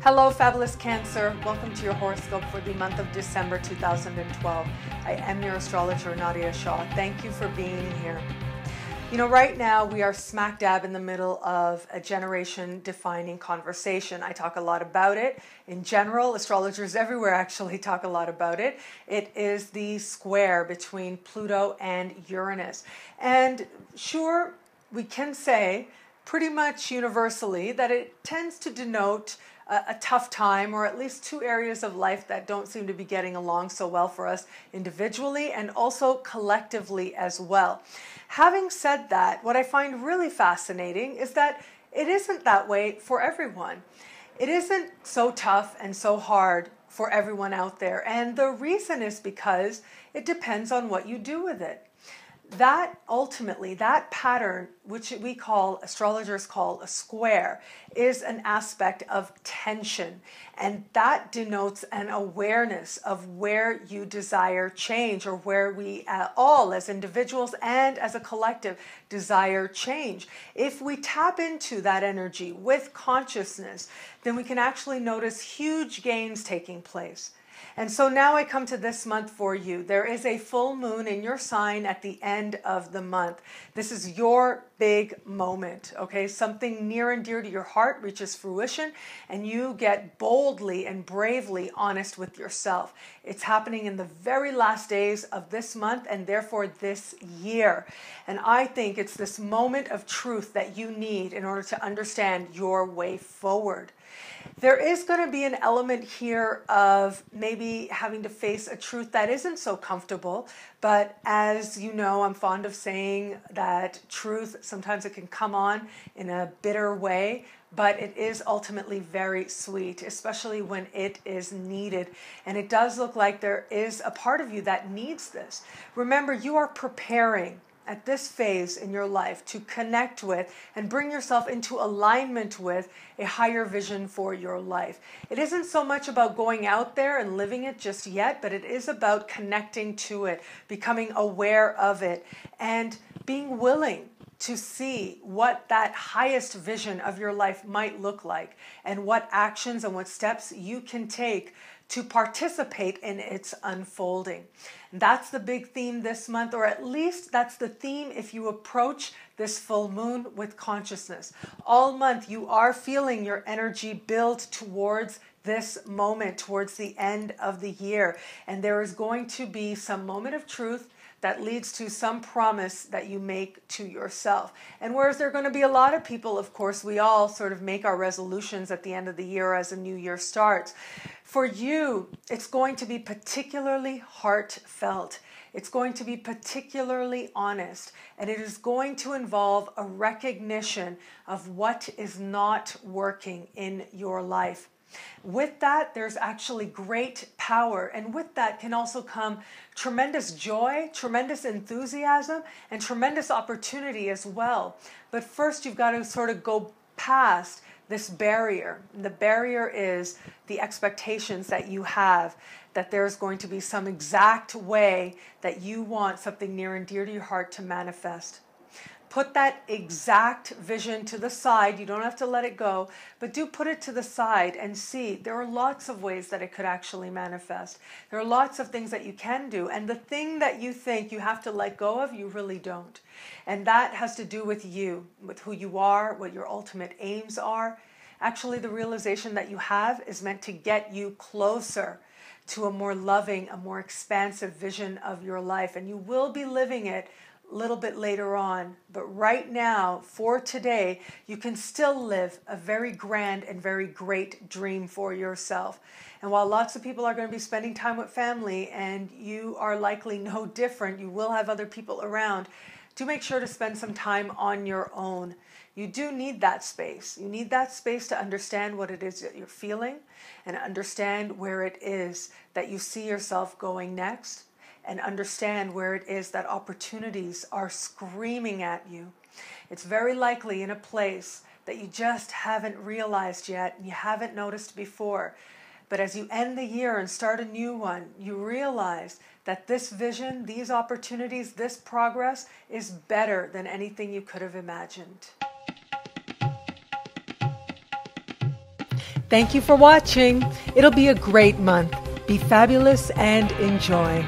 Hello, Fabulous Cancer. Welcome to your horoscope for the month of December 2012. I am your astrologer, Nadiya Shah. Thank you for being here. You know, right now we are smack dab in the middle of a generation-defining conversation. I talk a lot about it. In general, astrologers everywhere actually talk a lot about it. It is the square between Pluto and Uranus. And sure, we can say pretty much universally that it tends to denote a tough time, or at least two areas of life that don't seem to be getting along so well for us individually and also collectively as well. Having said that, what I find really fascinating is that it isn't that way for everyone. It isn't so tough and so hard for everyone out there. And the reason is because it depends on what you do with it. That ultimately, that pattern, which we call, astrologers call a square, is an aspect of tension. And that denotes an awareness of where you desire change, or where we all as individuals and as a collective desire change. If we tap into that energy with consciousness, then we can actually notice huge gains taking place. And so now I come to this month for you. There is a full moon in your sign at the end of the month. This is your big moment, okay? Something near and dear to your heart reaches fruition, and you get boldly and bravely honest with yourself. It's happening in the very last days of this month and therefore this year. And I think it's this moment of truth that you need in order to understand your way forward. There is going to be an element here of maybe having to face a truth that isn't so comfortable, but as you know, I'm fond of saying that truth, sometimes it can come on in a bitter way, but it is ultimately very sweet, especially when it is needed. And it does look like there is a part of you that needs this. Remember, you are preparing at this phase in your life to connect with and bring yourself into alignment with a higher vision for your life. It isn't so much about going out there and living it just yet, but it is about connecting to it, becoming aware of it, and being willing to see what that highest vision of your life might look like, and what actions and what steps you can take to participate in its unfolding. That's the big theme this month, or at least that's the theme if you approach this full moon with consciousness. All month you are feeling your energy build towards this moment, towards the end of the year. And there is going to be some moment of truth that leads to some promise that you make to yourself. And whereas there are going to be a lot of people, of course, we all sort of make our resolutions at the end of the year as a new year starts. For you, it's going to be particularly heartfelt. It's going to be particularly honest, and it is going to involve a recognition of what is not working in your life. With that, there's actually great power, and with that can also come tremendous joy, tremendous enthusiasm, and tremendous opportunity as well. But first, you've got to sort of go past this barrier. The barrier is the expectations that you have, that there's going to be some exact way that you want something near and dear to your heart to manifest. Put that exact vision to the side. You don't have to let it go, but do put it to the side and see there are lots of ways that it could actually manifest. There are lots of things that you can do, and the thing that you think you have to let go of, you really don't. And that has to do with you, with who you are, what your ultimate aims are. Actually, the realization that you have is meant to get you closer to a more loving, a more expansive vision of your life, and you will be living it a little bit later on. But right now, for today, you can still live a very grand and very great dream for yourself. And while lots of people are going to be spending time with family, and you are likely no different, you will have other people around, do make sure to spend some time on your own. You do need that space. You need that space to understand what it is that you're feeling, and understand where it is that you see yourself going next, and understand where it is that opportunities are screaming at you. It's very likely in a place that you just haven't realized yet and you haven't noticed before. But as you end the year and start a new one, you realize that this vision, these opportunities, this progress is better than anything you could have imagined. Thank you for watching. It'll be a great month. Be fabulous and enjoy.